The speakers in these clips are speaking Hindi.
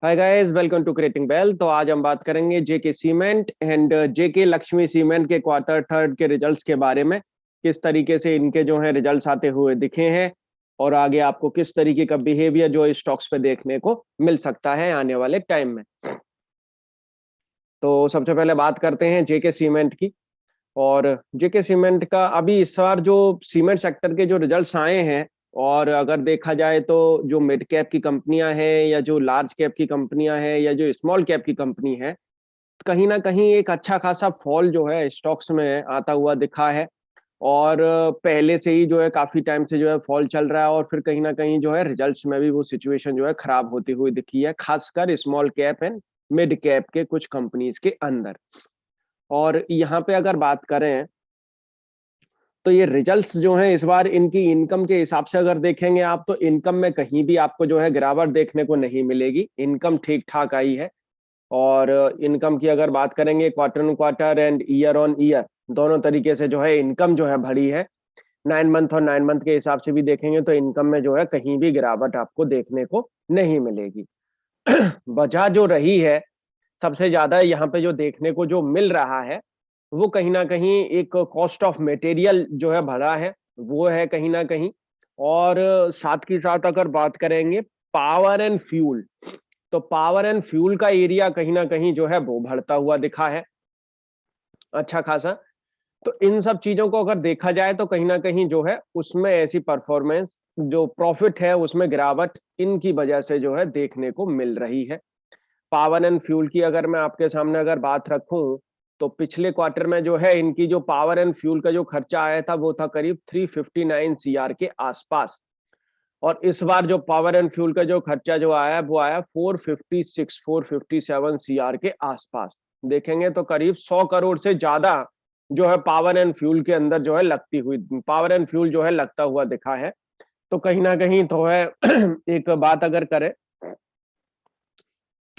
Hi guys, welcome to creating well. तो आज हम बात करेंगे JK cement and JK Lakshmi cement के क्वार्टर थर्ड के रिजल्ट्स के बारे में। किस तरीके से इनके जो है रिजल्ट्स आते हुए दिखे हैं और आगे आपको किस तरीके का बिहेवियर जो स्टॉक्स पे देखने को मिल सकता है आने वाले टाइम में। तो सबसे पहले बात करते हैं जेके सीमेंट की। और जेके सीमेंट का अभी इस बार जो सीमेंट सेक्टर के जो रिजल्ट्स आए हैं, और अगर देखा जाए तो जो मिड कैप की कंपनियां हैं या जो लार्ज कैप की कंपनियां हैं या जो स्मॉल कैप की कंपनी है, कहीं ना कहीं एक अच्छा खासा फॉल जो है स्टॉक्स में आता हुआ दिखा है। और पहले से ही जो है काफी टाइम से जो है फॉल चल रहा है, और फिर कहीं ना कहीं जो है रिजल्ट्स में भी वो सिचुएशन जो है खराब होती हुई दिखी है, खासकर small cap and mid cap के कुछ कंपनीज के अंदर। और यहाँ पे अगर बात करें तो ये रिजल्ट्स जो हैं इस बार इनकी इनकम के हिसाब से अगर देखेंगे आप, तो इनकम में कहीं भी आपको जो है गिरावट देखने को नहीं मिलेगी। इनकम ठीक ठाक आई है। और इनकम की अगर बात करेंगे quarter on quarter and year on year, दोनों तरीके से जो है इनकम जो है बढ़ी है। 9 मंथ और 9 मंथ के हिसाब से भी देखेंगे तो इनकम में जो है कहीं भी गिरावट आपको देखने को नहीं मिलेगी। वजह जो रही है सबसे ज्यादा यहाँ पे जो देखने को जो मिल रहा है, वो कहीं ना कहीं एक कॉस्ट ऑफ मटेरियल जो है बढ़ा है, वो है कहीं ना कहीं। और साथ के साथ अगर बात करेंगे पावर एंड फ्यूल, तो पावर एंड फ्यूल का एरिया कहीं ना कहीं जो है वो बढ़ता हुआ दिखा है अच्छा खासा। तो इन सब चीजों को अगर देखा जाए तो कहीं ना कहीं जो है उसमें ऐसी परफॉर्मेंस, जो प्रॉफिट है उसमें गिरावट इनकी वजह से जो है देखने को मिल रही है। पावर एंड फ्यूल की अगर मैं आपके सामने अगर बात रखूं, तो पिछले क्वार्टर में जो है इनकी जो पावर एंड फ्यूल का जो खर्चा आया था वो था करीब 359 सीआर के आसपास। और इस बार जो पावर एंड फ्यूल का जो खर्चा जो आया वो आया 457 सीआर के आसपास। देखेंगे तो करीब 100 करोड़ से ज्यादा जो है पावर एंड फ्यूल के अंदर जो है लगती हुई, पावर एंड फ्यूल जो है लगता हुआ दिखा है। तो कहीं ना कहीं तो है एक बात अगर करें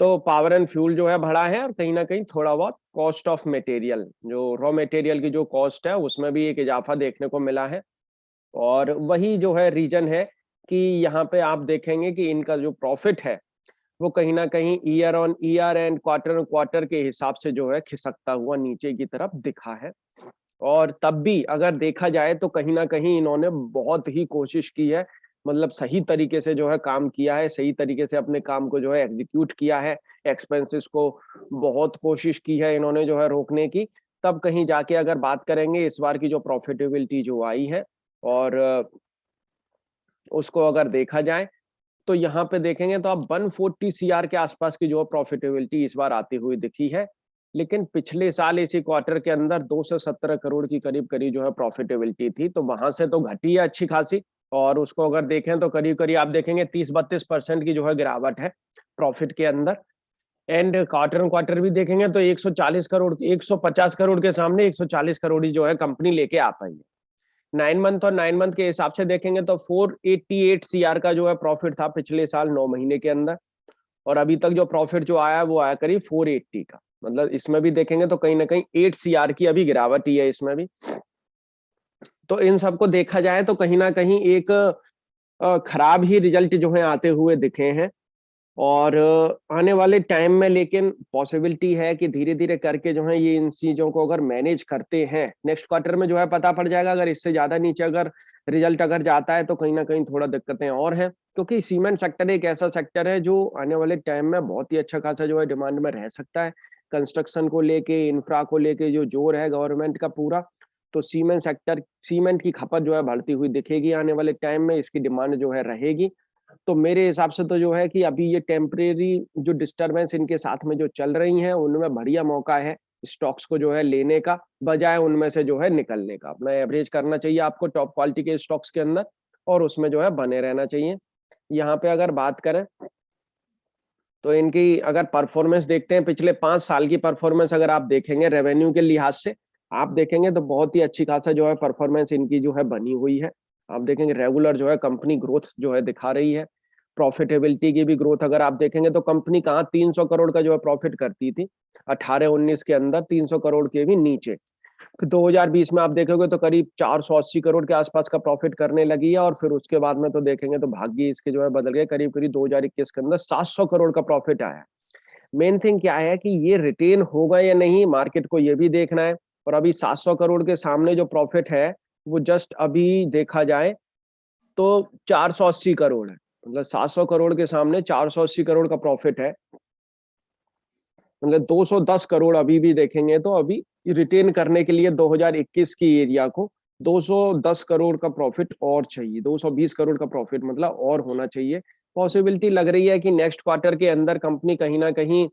तो पावर एंड फ्यूल जो है बढ़ा है, और कहीं ना कहीं थोड़ा बहुत कॉस्ट ऑफ मटेरियल, जो रॉ मटेरियल की जो कॉस्ट है उसमें भी एक इजाफा देखने को मिला है। और वही जो है रीजन है कि यहाँ पे आप देखेंगे कि इनका जो प्रॉफिट है वो कहीं ना कहीं year on year and quarter on quarter के हिसाब से जो है खिसकता हुआ नीचे की तरफ दिखा है। और तब भी अगर देखा जाए तो कहीं ना कहीं इन्होंने बहुत ही कोशिश की है, मतलब सही तरीके से जो है काम किया है, सही तरीके से अपने काम को जो है एग्जीक्यूट किया है। एक्सपेंसेस को बहुत कोशिश की है इन्होंने जो है रोकने की। तब कहीं जाके अगर बात करेंगे इस बार की जो प्रॉफिटेबिलिटी जो आई है, और उसको अगर देखा जाए तो यहाँ पे देखेंगे तो आप 140 सीआर के आसपास की जो प्रॉफिटेबिलिटी इस बार आती हुई दिखी है। लेकिन पिछले साल इसी क्वार्टर के अंदर 217 करोड़ की करीब करीब जो है प्रॉफिटेबिलिटी थी, तो वहां से तो घटी है अच्छी खासी। और उसको अगर देखें तो करीब करीब आप देखेंगे 30-32% की जो है गिरावट है प्रॉफिट के अंदर। एंड क्वार्टर ऑन क्वार्टर भी देखेंगे तो 140 करोड़, 150 करोड़ के सामने 140 करोड़ ही जो है कंपनी लेके आ पाई है। 9 मंथ और 9 मंथ के हिसाब से देखेंगे तो 488 सीआर का जो है प्रॉफिट था पिछले साल 9 महीने के अंदर। और अभी तक जो प्रॉफिट जो आया वो आया करीब 480 का। मतलब इसमें भी देखेंगे तो कहीं ना कहीं 8 सीआर की अभी गिरावट ही है इसमें भी। तो इन सबको देखा जाए तो कहीं ना कहीं एक खराब ही रिजल्ट जो है आते हुए दिखे हैं। और आने वाले टाइम में लेकिन पॉसिबिलिटी है कि धीरे धीरे करके जो है ये इन चीजों को अगर मैनेज करते हैं, नेक्स्ट क्वार्टर में जो है पता पड़ जाएगा। अगर इससे ज्यादा नीचे अगर रिजल्ट अगर जाता है तो कहीं ना कहीं थोड़ा दिक्कतें और हैं, क्योंकि सीमेंट सेक्टर एक ऐसा सेक्टर है जो आने वाले टाइम में बहुत ही अच्छा खासा जो है डिमांड में रह सकता है। कंस्ट्रक्शन को लेके, इंफ्रा को लेके जो जोर है गवर्नमेंट का पूरा, तो सीमेंट सेक्टर, सीमेंट की खपत जो है बढ़ती हुई दिखेगी आने वाले टाइम में, इसकी डिमांड जो है रहेगी। तो मेरे हिसाब से तो जो है कि अभी ये टेम्परेरी जो डिस्टरबेंस इनके साथ में जो चल रही हैं उनमें बढ़िया मौका है स्टॉक्स को जो है लेने का, बजाय उनमें से जो है निकलने का। अपना एवरेज करना चाहिए आपको टॉप क्वालिटी के स्टॉक्स के अंदर, और उसमें जो है बने रहना चाहिए। यहाँ पे अगर बात करें तो इनकी अगर परफॉर्मेंस देखते हैं, पिछले 5 साल की परफॉर्मेंस अगर आप देखेंगे रेवेन्यू के लिहाज से, आप देखेंगे तो बहुत ही अच्छी खासा जो है परफॉर्मेंस इनकी जो है बनी हुई है। आप देखेंगे रेगुलर जो है कंपनी ग्रोथ जो है दिखा रही है। प्रॉफिटेबिलिटी की भी ग्रोथ अगर आप देखेंगे तो कंपनी कहाँ 300 करोड़ का जो है प्रॉफिट करती थी 18-19 के अंदर, 300 करोड़ के भी नीचे। फिर 2020 में आप देखोगे तो करीब 480 करोड़ के आसपास का प्रॉफिट करने लगी है, और फिर उसके बाद में तो देखेंगे तो भाग्य इसके जो है बदल गए, करीब करीब 2021 के अंदर 700 करोड़ का प्रॉफिट आया है। मेन थिंग क्या है कि ये रिटेन होगा या नहीं, मार्केट को ये भी देखना है। और अभी 700 करोड़ के सामने जो प्रॉफिट है वो जस्ट अभी देखा जाए तो 480 करोड़ है। मतलब 700 करोड़ के सामने 480 करोड़ का प्रॉफिट है। मतलब 210 करोड़ अभी भी देखेंगे तो अभी रिटेन करने के लिए 2021 की एरिया को 210 करोड़ का प्रॉफिट और चाहिए, 220 करोड़ का प्रॉफिट मतलब और होना चाहिए। पॉसिबिलिटी लग रही है कि नेक्स्ट क्वार्टर के अंदर कंपनी कहीं ना कहीं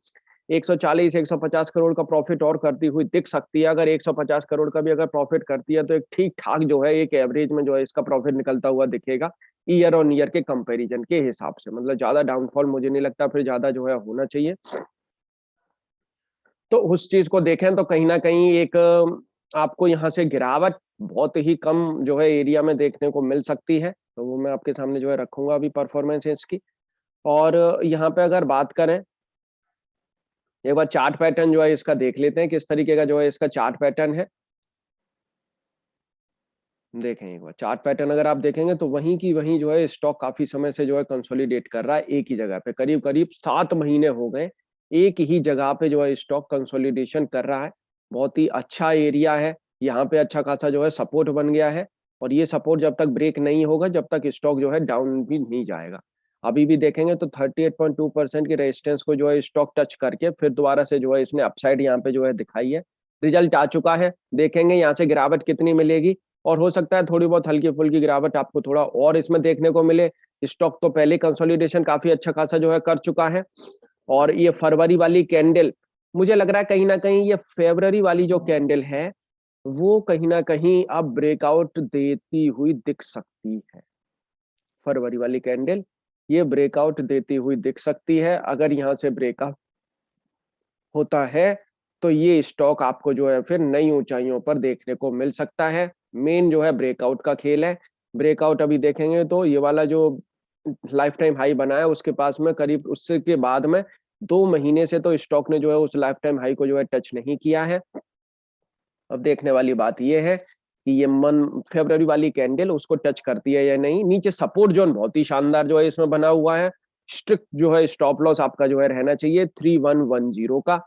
140 150 करोड़ का प्रॉफिट और करती हुई दिख सकती है। अगर 150 करोड़ का भी अगर प्रॉफिट करती है तो एक ठीक ठाक जो है एक एवरेज में जो है इसका प्रॉफिट निकलता हुआ दिखेगा ईयर ऑन ईयर के कंपैरिजन के हिसाब से। मतलब ज्यादा डाउनफॉल मुझे नहीं लगता फिर ज्यादा जो है होना चाहिए। तो उस चीज को देखें तो कहीं ना कहीं एक आपको यहाँ से गिरावट बहुत ही कम जो है एरिया में देखने को मिल सकती है। तो वो मैं आपके सामने जो है रखूंगा अभी परफॉर्मेंस इसकी। और यहाँ पे अगर बात करें, एक बार चार्ट पैटर्न जो है इसका देख लेते हैं किस तरीके का जो है इसका चार्ट पैटर्न है। देखें एक बार चार्ट पैटर्न अगर आप देखेंगे तो वहीं की वहीं जो है स्टॉक काफी समय से जो है कंसोलिडेट कर रहा है एक ही जगह पे, करीब करीब 7 महीने हो गए एक ही जगह पे जो है स्टॉक कंसोलिडेशन कर रहा है। बहुत ही अच्छा एरिया है, यहाँ पे अच्छा खासा जो है सपोर्ट बन गया है। और ये सपोर्ट जब तक ब्रेक नहीं होगा जब तक स्टॉक जो है डाउन भी नहीं जाएगा। अभी भी देखेंगे तो 38.2% की रेजिस्टेंस को जो है स्टॉक टच करके फिर दोबारा से जो है इसने अपसाइड यहाँ पे जो है दिखाई है। रिजल्ट आ चुका है, देखेंगे यहाँ से गिरावट कितनी मिलेगी। और हो सकता है थोड़ी बहुत हल्की-फुल्की गिरावट आपको थोड़ा और इसमें देखने को मिले। स्टॉक तो पहले कंसोलिडेशन काफ़ी अच्छा खासा जो है कर चुका है। और ये फरवरी वाली कैंडल, मुझे लग रहा है कहीं न कहीं ये फ़रवरी वाली जो कैंडल है, वो कहीं न कहीं अब ब्रेकआउट देती हुई दिख सकती है। फरवरी वाली कैंडल, ये ब्रेकआउट देती हुई दिख सकती है। अगर यहाँ से ब्रेकआउट होता है, तो ये स्टॉक आपको जो है फिर नई ऊँचाइयों पर देखने को मिल सकता है। मेन जो है ब्रेकआउट का खेल है। ब्रेकआउट अभी देखेंगे तो ये वाला जो लाइफ टाइम हाई बना है उसके पास में करीब उससे के बाद में 2 महीने से तो स्टॉक ने जो है उस लाइफ टाइम हाई को जो है टच नहीं किया है। अब देखने वाली बात ये है कि ये मन फ़रवरी वाली कैंडल उसको टच करती है या नहीं। नीचे सपोर्ट ज़ोन बहुत ही शानदार जो है इसमें बना हुआ है। स्ट्रिक्ट जो है स्टॉप लॉस आपका जो है रहना चाहिए 3110 का।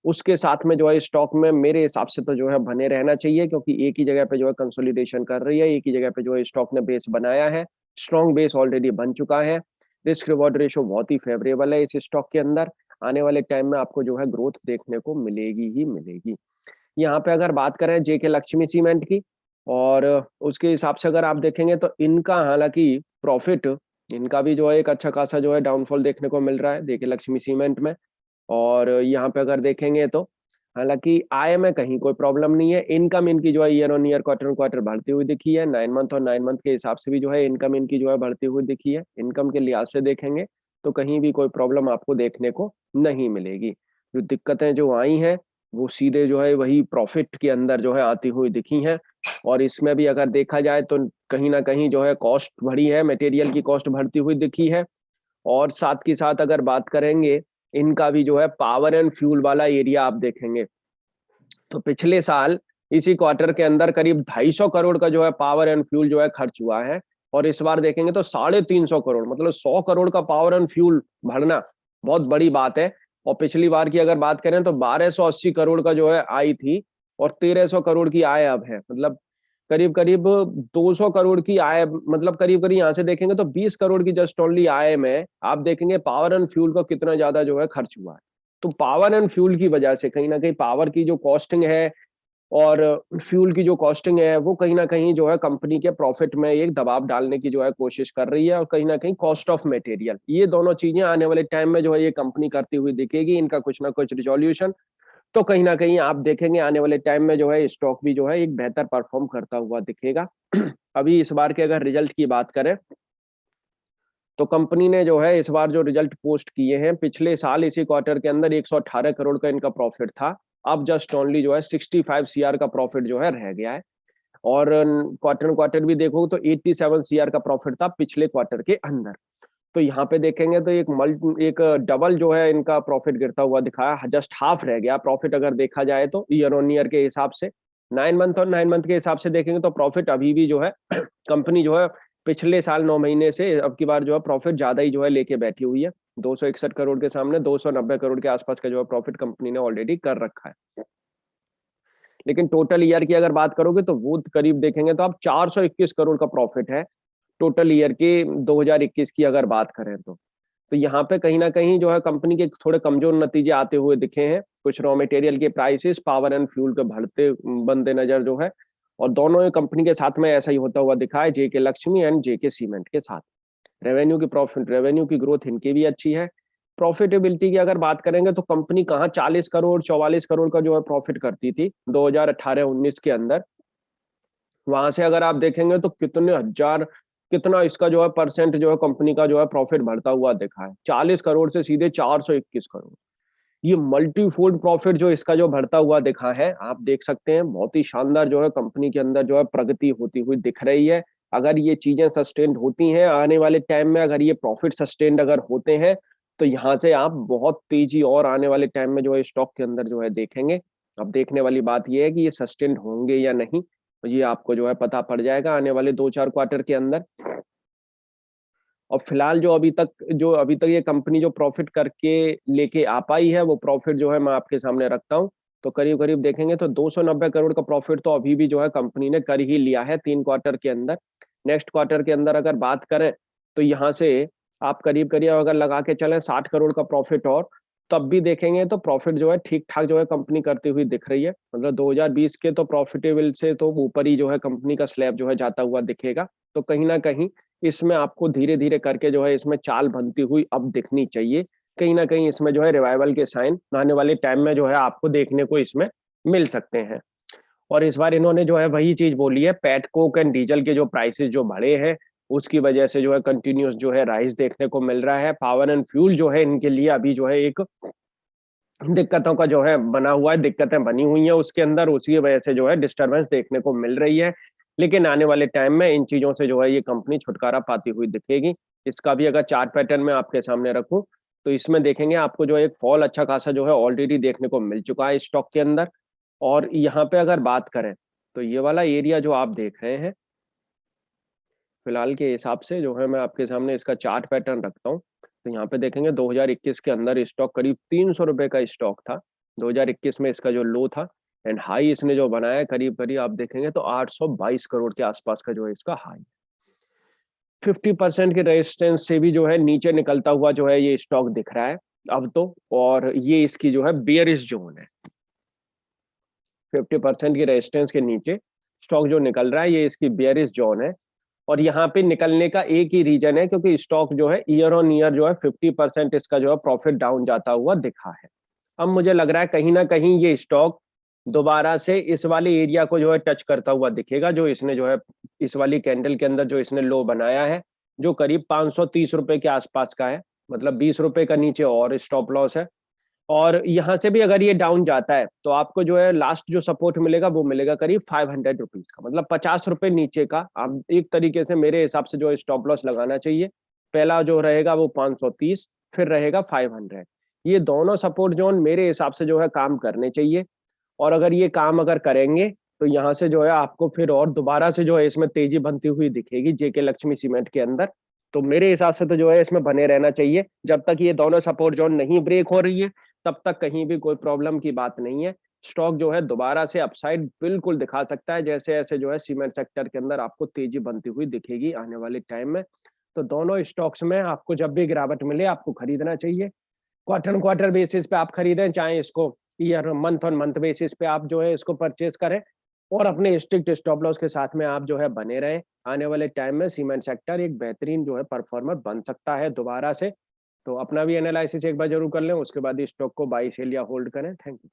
उसके साथ में जो है स्टॉक में मेरे हिसाब से तो जो है बने रहना चाहिए, क्योंकि एक ही जगह पे जो है कंसोलिडेशन कर रही है, एक ही जगह पे जो है स्टॉक ने बेस बनाया है। स्ट्रॉन्ग बेस ऑलरेडी बन चुका है। रिस्क रिवॉर्ड रेशियो बहुत ही फेवरेबल है इस स्टॉक के अंदर। आने वाले टाइम में आपको जो है ग्रोथ देखने को मिलेगी ही मिलेगी। यहाँ पे अगर बात करें जेके लक्ष्मी सीमेंट की, और उसके हिसाब से अगर आप देखेंगे तो इनका हालाँकि प्रॉफिट, इनका भी जो है एक अच्छा खासा जो है डाउनफॉल देखने को मिल रहा है जेके लक्ष्मी सीमेंट में। और यहाँ पे अगर देखेंगे तो हालाँकि आय में कहीं कोई प्रॉब्लम नहीं है। इनकम इनकी जो है year on year, quarter on quarter बढ़ती हुई दिखी है। 9 मंथ और 9 मंथ के हिसाब से भी जो है इनकम इनकी जो है बढ़ती हुई दिखी है। इनकम के लिहाज से देखेंगे तो कहीं भी कोई प्रॉब्लम आपको देखने को नहीं मिलेगी। जो दिक्कतें जो आई हैं, वो सीधे जो है वही प्रॉफिट के अंदर जो है आती हुई दिखी हैं। और इसमें भी अगर देखा जाए तो कहीं न कहीं जो है कॉस्ट बढ़ी है, मटेरियल की कॉस्ट बढ़ती हुई दिखी है। और साथ के साथ अगर बात करेंगे, इनका भी जो है पावर एंड फ्यूल वाला एरिया आप देखेंगे, तो पिछले साल इसी क्वार्टर के अंदर करीब 250 करोड़ का जो है पावर एंड फ्यूल जो है खर्च हुआ है। और इस बार देखेंगे तो 350 करोड़, मतलब 100 करोड़ का पावर एंड फ्यूल बढ़ना बहुत बड़ी बात है। और पिछली बार की अगर बात करें तो 1280 करोड़ का जो है आई थी, और 1300 करोड़ की आय अब है। मतलब करीब-करीब 200 करोड़ की आय, मतलब करीब-करीब यहाँ से देखेंगे तो 20 करोड़ की जस्ट ओनली आय में आप देखेंगे पावर एंड फ्यूल का कितना ज़्यादा जो है खर्च हुआ है। तो पावर एंड फ्यूल की वजह से कहीं न कहीं पावर की जो कॉस्टिंग है और फ्यूल की जो कॉस्टिंग है, वो कहीं न कहीं जो है कंपनी के प्रॉफिट में एक दबाव डालने की जो है कोशिश कर रही है। और कहीं न कहीं कॉस्ट ऑफ मटेरियल, ये दोनों चीज़ें आने वाले टाइम में जो है ये कंपनी करती हुई दिखेगी। इनका कुछ ना कुछ रिज़ॉल्यूशन, तो कहीं न कहीं आप देखेंगे आने वाले टाइम में जो है स्टॉक भी जो है एक बेहतर परफ़ॉर्म करता हुआ दिखेगा। अभी इस बार के अगर रिज़ल्ट की बात करें, तो कंपनी ने जो है इस बार जो रिज़ल्ट पोस्ट किए हैं, पिछले साल इसी क्वार्टर के अंदर 118 करोड़ का इनका प्रॉफिट था। अब जस्ट ओनली जो है 65 सीआर का प्रॉफिट जो है रह गया है। और क्वार्टर ऑन क्वार्टर भी देखोगे तो 87 सीआर का प्रॉफिट था पिछले क्वार्टर के अंदर। तो यहाँ पे देखेंगे तो एक डबल जो है इनका प्रॉफिट गिरता हुआ दिखाया, जस्ट हाफ रह गया प्रॉफिट अगर देखा जाए तो ईयर ऑन ईयर के हिसाब से। 9 मंथ और 9 मंथ के हिसाब से देखेंगे तो प्रॉफिट अभी भी जो है कंपनी जो है पिछले साल 9 महीने से अब की बार जो है प्रॉफिट ज्यादा ही जो है लेके बैठी हुई है। 261 करोड़ के सामने 290 करोड़ के आसपास का जो है प्रॉफिट कंपनी ने ऑलरेडी कर रखा है। लेकिन टोटल ईयर की अगर बात करोगे तो वो करीब देखेंगे तो आप 421 करोड़ का प्रॉफिट है टोटल ईयर के 2021 की अगर बात करें तो यहाँ पे कहीं ना कहीं जो है कंपनी के थोड़े कमजोर नतीजे आते हुए दिखे हैं। कुछ रॉ मटेरियल के प्राइसेस, पावर एंड फ्यूल के बढ़ते बनते नजर जो है, और दोनों ही कंपनी के साथ में ऐसा ही होता हुआ दिखा है, जेके लक्ष्मी एंड जेके सीमेंट के साथ। रेवेन्यू की ग्रोथ इनकी भी अच्छी है। प्रॉफिटेबिलिटी की अगर बात करेंगे तो कंपनी कहाँ 40 करोड़ 44 करोड़ का जो है प्रॉफिट करती थी 2018-19 के अंदर। वहां से अगर आप देखेंगे तो कितना इसका जो है परसेंट जो है कंपनी का जो है प्रॉफिट बढ़ता हुआ दिखा है, 40 करोड़ से सीधे 421 करोड़। ये मल्टीफोल्ड प्रॉफिट जो इसका जो बढ़ता हुआ दिखा है, आप देख सकते हैं बहुत ही शानदार जो है कंपनी के अंदर जो है प्रगति होती हुई दिख रही है। अगर ये चीजें सस्टेन्ड होती हैं आने वाले टाइम में, अगर ये प्रॉफिट सस्टेन्ड अगर होते हैं, तो यहाँ से आप बहुत तेजी और आने वाले टाइम में जो है स्टॉक के अंदर जो है देखेंगे। अब देखने वाली बात ये है कि ये सस्टेन्ड होंगे या नहीं, तो ये आपको जो है पता पड़ जाएगा आने वाले 2-4 क्वार्टर के अंदर। और फिलहाल जो अभी तक ये कंपनी जो प्रॉफिट करके लेके आ पाई है, वो प्रॉफिट जो है मैं आपके सामने रखता हूँ। तो करीब करीब देखेंगे तो 290 करोड़ का प्रॉफिट तो अभी भी जो है कंपनी ने कर ही लिया है 3 क्वार्टर के अंदर। नेक्स्ट क्वार्टर के अंदर अगर बात करें तो यहाँ से आप करीब करीब अगर लगा के चलें 60 करोड़ का प्रॉफिट, और तब भी देखेंगे तो प्रॉफिट जो है ठीक ठाक जो है कंपनी करती हुई दिख रही है। मतलब 2020 के तो प्रॉफिटेबल से तो ऊपर ही जो है कंपनी का स्लैब जो है जाता हुआ दिखेगा। तो कहीं ना कहीं इसमें आपको धीरे-धीरे करके जो है इसमें चाल बनती हुई अब दिखनी चाहिए। कहीं न कहीं इसमें जो है रिवाइवल के साइन आने वाले टाइम में जो है आपको देखने को इसमें मिल सकते हैं। और इस बार इन्होंने जो है वही चीज़ बोली है, पेट कोक एंड डीज़ल के जो प्राइसेज़ जो बढ़े हैं, उसकी वजह से जो है कंटीन्यूअस जो है राइज़ देखने को मिल रहा है। पावर एंड फ्यूल जो है इनके लिए अभी जो है एक दिक्कतों का जो है बना हुआ है, दिक्कतें बनी हुई हैं उसके अंदर, उसी की वजह से जो है डिस्टर्बेंस देखने को मिल रही है। लेकिन आने वाले टाइम में इन चीज़ों से जो है ये कंपनी छुटकारा पाती हुई दिखेगी। इसका भी अगर चार्ट पैटर्न मैं आपके सामने रखूँ, तो इसमें देखेंगे आपको जो है एक फॉल अच्छा खासा जो है ऑलरेडी देखने को मिल चुका है स्टॉक के अंदर। और यहाँ पे अगर बात करें, तो ये वाला एरिया जो आप देख रहे हैं, फिलहाल के हिसाब से जो है मैं आपके सामने इसका चार्ट पैटर्न रखता हूँ। तो यहाँ पे देखेंगे 2021 के अंदर स्टॉक करीब ₹300 का स्टॉक था। 2021 में इसका जो लो था, एंड हाई इसने जो बनाया है करीब-करीब आप देखेंगे तो 822 करोड़ के आसपास का जो है इसका हाई। 50% के रेजिस्टेंस से भी जो है नीचे निकलता हुआ जो है ये स्टॉक दिख रहा है अब तो, और ये इसकी जो है बेयरिश ज़ोन है। 50% की रेजिस्टेंस के नीचे स्टॉक जो निकल रहा है, ये इसकी बेयरिश ज़ोन है। और यहाँ पे निकलने का एक ही रीजन है, क्योंकि स्टॉक जो है ईयर ऑन ईयर जो है 50% इसका जो है प्रॉफिट डाउन जाता हुआ दिखा है। अब मुझे लग रहा है कहीं ना कहीं ये स्टॉक दोबारा से इस वाले एरिया को जो है टच करता हुआ दिखेगा, जो इसने जो है इस वाली कैंडल के अंदर जो इसने लो बनाया है, जो करीब 530 रुपए के आसपास का है। मतलब 20 रुपए का नीचे और स्टॉप लॉस है। और यहाँ से भी अगर ये डाउन जाता है, तो आपको जो है लास्ट जो सपोर्ट मिलेगा वो मिलेगा करीब 500 रुपीज का, मतलब 50 रुपए नीचे का आप एक तरीके से मेरे हिसाब से जो है स्टॉप लॉस लगाना चाहिए। पहला जो रहेगा वो 530, फिर रहेगा 500। ये दोनों सपोर्ट जोन मेरे हिसाब से जो है काम करने चाहिए। और अगर ये काम अगर करेंगे, तो यहाँ से जो है आपको फिर और दोबारा से जो है इसमें तेजी बनती हुई दिखेगी जेके लक्ष्मी सीमेंट के अंदर। तो मेरे हिसाब से तो जो है इसमें बने रहना चाहिए जब तक ये दोनों सपोर्ट जोन नहीं ब्रेक हो रही है, तब तक कहीं भी कोई प्रॉब्लम की बात नहीं है। स्टॉक जो है दोबारा से अपसाइड बिल्कुल दिखा सकता है, जैसे-जैसे जो है सीमेंट सेक्टर के अंदर आपको तेजी बनती हुई दिखेगी आने वाले टाइम में। तो दोनों स्टॉक्स में आपको जब भी गिरावट मिले आपको खरीदना चाहिए। क्वार्टर ऑन क्वार्टर बेसिस पे आप खरीदें, चाहे इसको year month on month basis पे आप जो है इसको परचेज़ करें, और अपने स्ट्रिक्ट स्टॉप लॉस के साथ में आप जो है बने रहें। आने वाले टाइम में सीमेंट सेक्टर एक बेहतरीन जो है परफॉर्मर बन सकता है दोबारा से। तो अपना भी एनालिसिस एक बार ज़रूर कर लें, उसके बाद इस स्टॉक को बाय, सेल या होल्ड करें। Thank you.